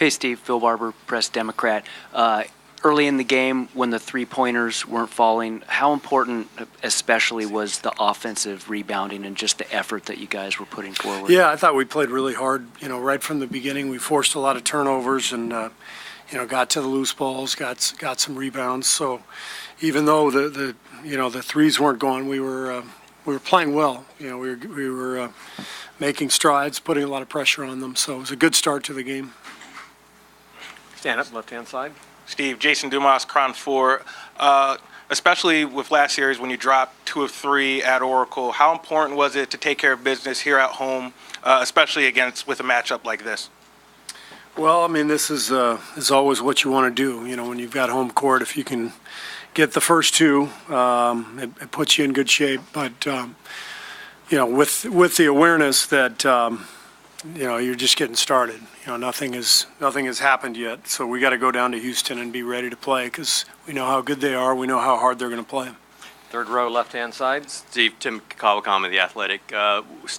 Hey, Steve. Phil Barber, Press Democrat. Early in the game, when the three-pointers weren't falling, how important especially was the offensive rebounding and just the effort that you guys were putting forward? Yeah, I thought we played really hard. Right from the beginning, we forced a lot of turnovers and, got to the loose balls, got some rebounds. So even though the threes weren't going, we were playing well. We were making strides, putting a lot of pressure on them. So it was a good start to the game. Stand up, left-hand side. Steve, Jason Dumas, Crown 4. Especially with last series when you dropped 2 of 3 at Oracle, how important was it to take care of business here at home, especially with a matchup like this? Well, I mean, this is always what you want to do. When you've got home court, if you can get the first 2, it puts you in good shape. But with the awareness that you're just getting started. Nothing has happened yet. So we got to go down to Houston and be ready to play because we know how good they are. We know how hard they're going to play. Third row, left-hand side. Steve, Tim Kawakami, The Athletic.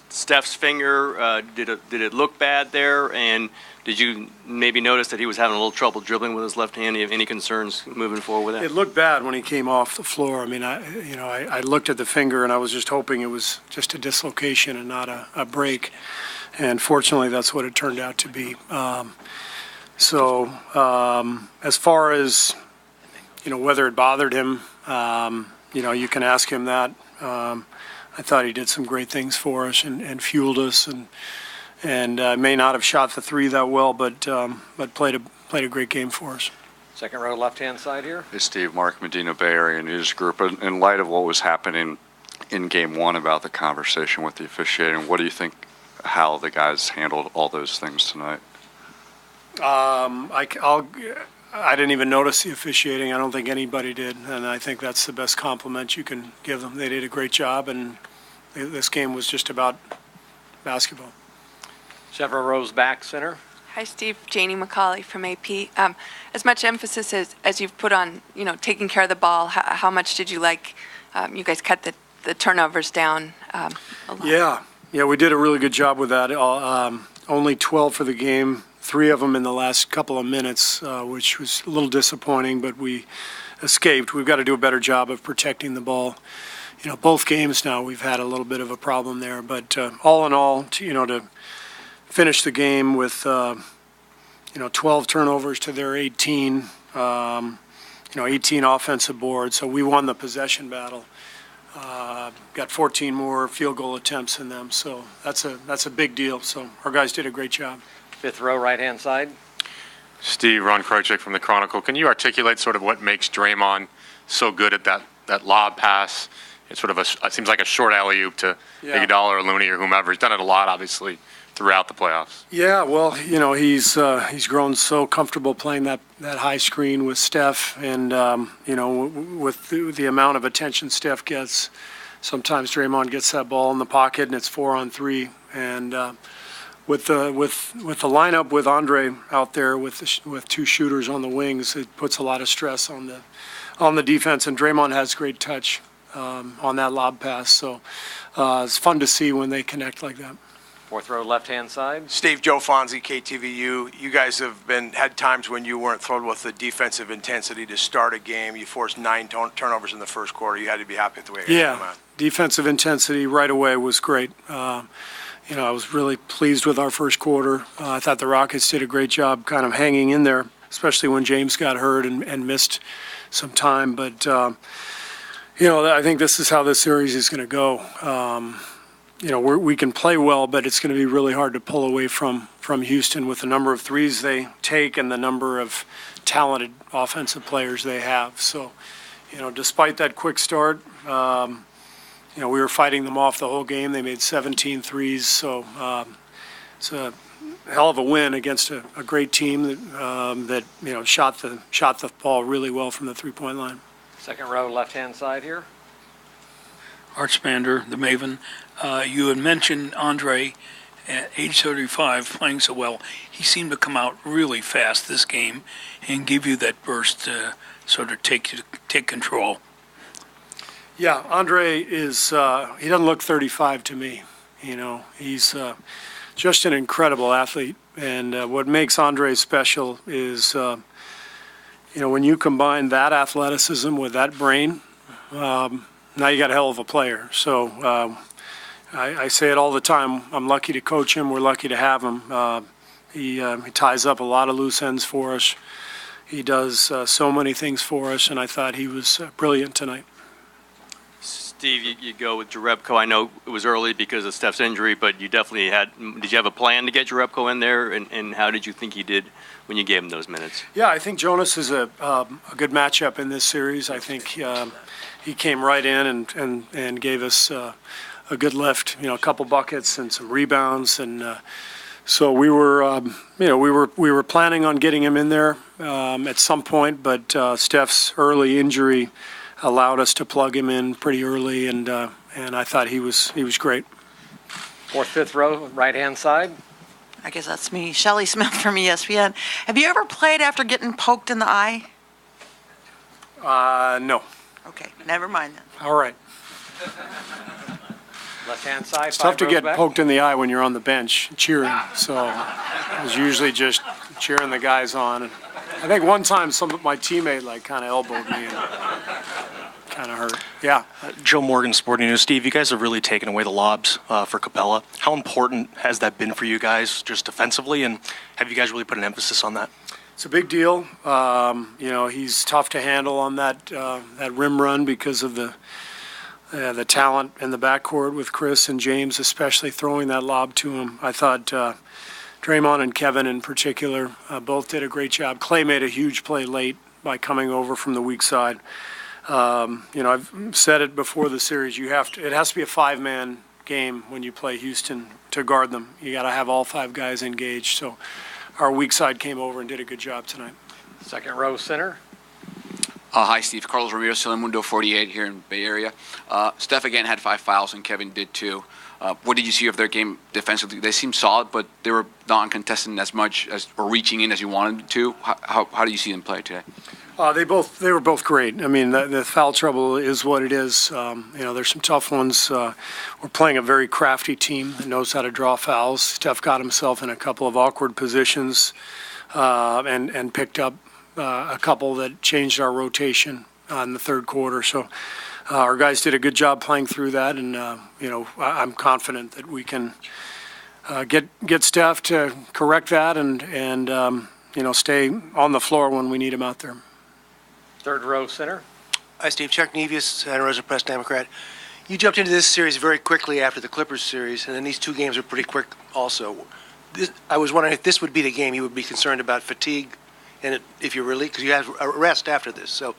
Steph's finger, did it look bad there? And did you maybe notice that he was having a little trouble dribbling with his left hand? Do you have any concerns moving forward with that? It looked bad when he came off the floor. I mean, I looked at the finger and I was just hoping it was just a dislocation and not a break. And fortunately, that's what it turned out to be. As far as, whether it bothered him, you can ask him that. I thought he did some great things for us and fueled us and may not have shot the 3 that well, but played a great game for us. Second row, left-hand side here. Hey, Steve, Mark Medina, Bay Area News Group. In light of what was happening in Game 1 about the conversation with the officiating, what do you think how the guys handled all those things tonight? I didn't even notice the officiating. I don't think anybody did, and I think that's the best compliment you can give them. They did a great job, and this game was just about basketball. Several rows back, center. Hi, Steve. Janie McCauley from AP. As much emphasis as you've put on, taking care of the ball, how much did you like? You guys cut the turnovers down a lot. Yeah, we did a really good job with that. Only 12 for the game, 3 of them in the last couple of minutes, which was a little disappointing, but we escaped. We've got to do a better job of protecting the ball. Both games now we've had a little bit of a problem there, but all in all, to finish the game with 12 turnovers to their 18, 18 offensive boards. So we won the possession battle. Got 14 more field goal attempts in them, so that's a big deal. So our guys did a great job. Fifth row, right-hand side. Steve, Ron Krojcik from the Chronicle. Can you articulate sort of what makes Draymond so good at that lob pass? It's sort of it seems like a short alley-oop to Iguodala or Looney or whomever. He's done it a lot, obviously, throughout the playoffs. Yeah, well, he's grown so comfortable playing that high screen with Steph, and with the amount of attention Steph gets, sometimes Draymond gets that ball in the pocket and it's 4-on-3, and with the lineup with Andre out there with 2 shooters on the wings, it puts a lot of stress on the defense, and Draymond has great touch on that lob pass, so it's fun to see when they connect like that. Fourth row, left-hand side. Steve, Joe Fonzie, KTVU. You guys have had times when you weren't thrilled with the defensive intensity to start a game. You forced 9 turnovers in the first quarter. You had to be happy with the way it came out. Defensive intensity right away was great. I was really pleased with our first quarter. I thought the Rockets did a great job kind of hanging in there, especially when James got hurt and missed some time. But, I think this is how this series is going to go. We can play well, but it's going to be really hard to pull away from Houston with the number of threes they take and the number of talented offensive players they have. So, despite that quick start, we were fighting them off the whole game. They made 17 threes, so it's a hell of a win against a great team that shot the ball really well from the three-point line. Second row, left-hand side here. Art Spander, the Maven. You had mentioned Andre at age 35 playing so well. He seemed to come out really fast this game and give you that burst to sort of take control. Yeah, Andre is he doesn't look 35 to me. He's just an incredible athlete. And what makes Andre special is, when you combine that athleticism with that brain, now you got a hell of a player. So I say it all the time. I'm lucky to coach him. We're lucky to have him. He ties up a lot of loose ends for us. He does so many things for us, and I thought he was brilliant tonight. Steve, you go with Jerebko. I know it was early because of Steph's injury, but you definitely did you have a plan to get Jerebko in there, and how did you think he did when you gave him those minutes? Yeah, I think Jonas is a good matchup in this series. I think he came right in and gave us a good lift, a couple buckets and some rebounds, and so we were, we were planning on getting him in there at some point, but Steph's early injury allowed us to plug him in pretty early, and I thought he was great. Fourth, fifth row, right-hand side. I guess that's me, Shelley Smith from ESPN. Have you ever played after getting poked in the eye? No. Okay, never mind then. All right. Left-hand side, It's tough to rows get back. poked in the eye when you're on the bench cheering, so I was usually just cheering the guys on. I think one time my teammate kind of elbowed me and kind of hurt. Yeah. Joe Morgan, Sporting News. Steve, you guys have really taken away the lobs for Capella. How important has that been for you guys just defensively, and have you guys really put an emphasis on that? It's a big deal. He's tough to handle on that rim run because of the talent in the backcourt with Chris and James, especially throwing that lob to him. I thought Draymond and Kevin in particular both did a great job. Clay made a huge play late by coming over from the weak side. I've said it before the series. It has to be a five-man game when you play Houston to guard them. You got to have all five guys engaged. So our weak side came over and did a good job tonight. Second row center. Hi, Steve. Carlos Ramirez, Telemundo 48 here in Bay Area. Steph again had 5 fouls, and Kevin did too. What did you see of their game defensively? They seemed solid, but they were not contesting as much or reaching in as you wanted to. How do you see them play today? They were both great. I mean, the foul trouble is what it is. There's some tough ones. We're playing a very crafty team that knows how to draw fouls. Steph got himself in a couple of awkward positions and picked up a couple that changed our rotation in the third quarter. So our guys did a good job playing through that, and I'm confident that we can get Steph to correct that and stay on the floor when we him out there. Third row center. Hi, Steve. Chuck Nevius, Santa Rosa Press Democrat. You jumped into this series very quickly after the Clippers series, and then these two games are pretty quick also. I was wondering if this would be the game you would be concerned about fatigue, and if you're really, because you have a rest after this. So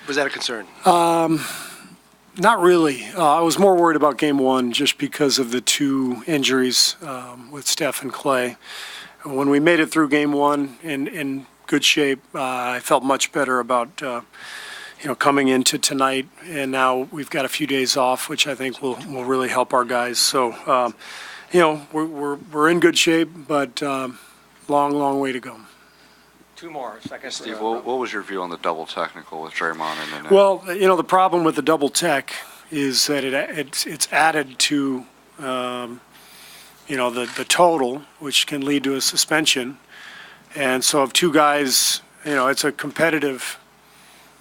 was that a concern? Not really. I was more worried about game one just because of the two injuries with Steph and Clay. When we made it through game one in good shape, I felt much better about coming into tonight, and now we've got a few days off, which I think will really help our guys. So we're in good shape, but long way to go. Two more. Second. Steve, what was your view on the double technical with Draymond in the net? Well, the problem with the double tech is that it's added to the total, which can lead to a suspension. And so if two guys, it's a competitive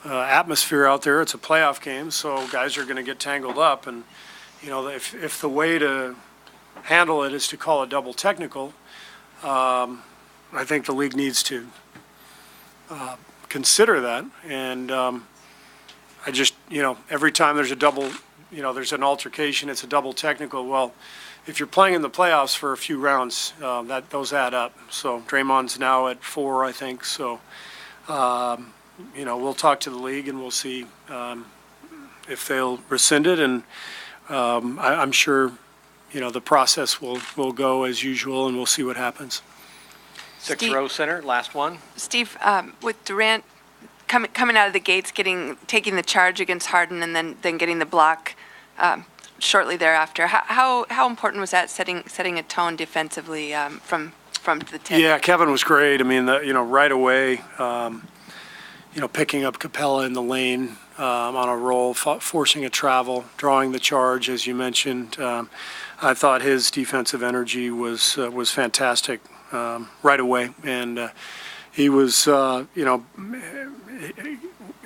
atmosphere out there. It's a playoff game, so guys are going to get tangled up. And if the way to handle it is to call a double technical, I think the league needs to consider that. And I just, every time there's a double, there's an altercation, it's a double technical. Well, if you're playing in the playoffs for a few rounds, those add up. So Draymond's now at 4, I think. So, we'll talk to the league and we'll see if they'll rescind it. And I'm sure, the process will go as usual, and we'll see what happens. Sixth row center, last one. Steve, with Durant coming out of the gates, taking the charge against Harden, and then getting the block shortly thereafter, how important was that setting a tone defensively from the tip? Yeah, Kevin was great. I mean, right away, picking up Capella in the lane on a roll, forcing a travel, drawing the charge, as you mentioned. I thought his defensive energy was fantastic right away, and he was,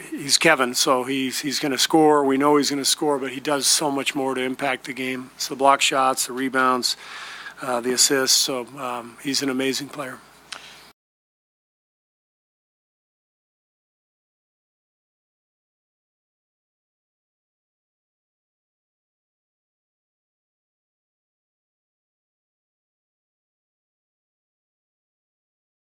he's Kevin, so he's going to score. We know he's going to score, but he does so much more to impact the game. It's the block shots, the rebounds, the assists. So he's an amazing player.